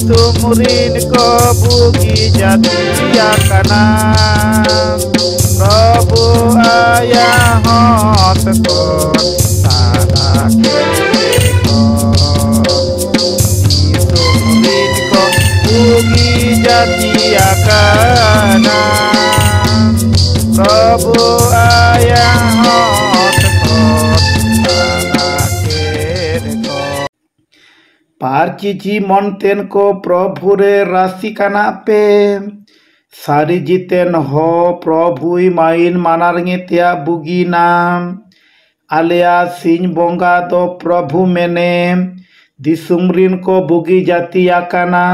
Tumurin ko bugi jatiya kana Prabu ayah hot ko salake ko Tumurin ko bugi jatiya kana Prabu ayah hot ko salake ko पार्चिची मनतेन को प्रभु रे राशि काना पे सारी जितेन हो प्रभु mine मानारंगे त्या बुगीना आलिया सिंह बोंगा दो प्रभु मेने दिसुमरिन को बुगी जाती आकाना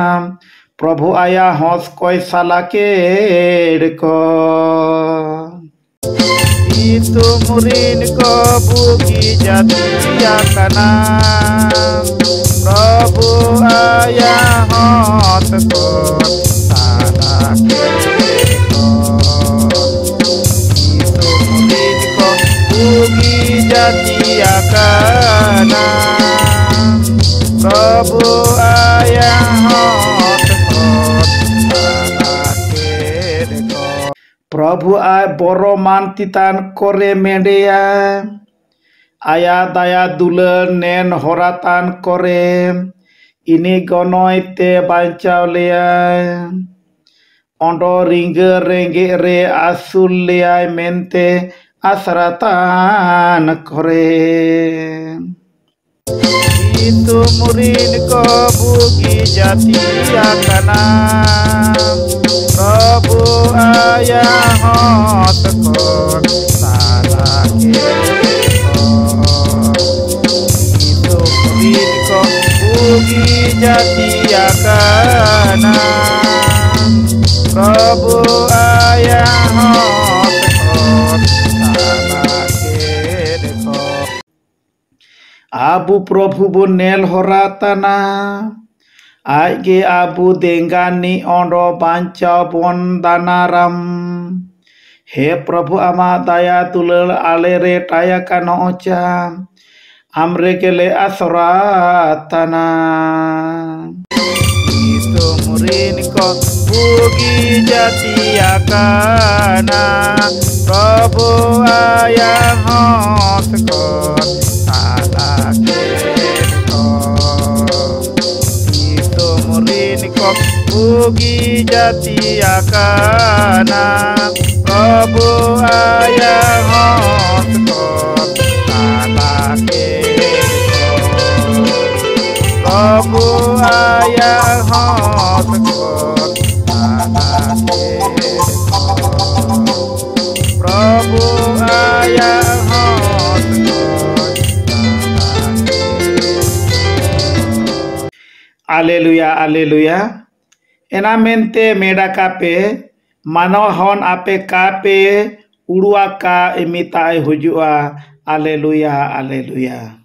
प्रभु आया हंस कोई साला के को तुमरिन को बुगी जाती आकाना प्रभु आया हाथ को salake ko Tumurin ko bugi jatiya kana Prabu ayah hot ko salake ko प्रभु आय बरो मानतितान करे मेंडेया आया दया दुलर नेन होरातान करे इनी गनोय ते बांचाव लेयाय ओंडो रिंग रेंगे रे आसुल लेयाय मेनते आसरातान करे तुमुरिन को बुगी जातिया kana प्रभु आया हाथ को salake ko bugi jatiya kana Prabu ayah hot ko salake ko Abu Prabhu bo nel horatana Aige abu dengani ondo bancau bon danaram He Prabhu ama daya tulal alere taya kano ocha Amre kele asratana Tumurin ko bugi jatiya kana Prabu ayah hot ko salake ko Tumurin ko bugi jatiya kana Prabu ayah hot ko salake Prabu ayah hot ko salake Prabu ayah hot ko Aleluya aleluya enamente meda kape mano hon ape kape urua ka imita hujua aleluya aleluya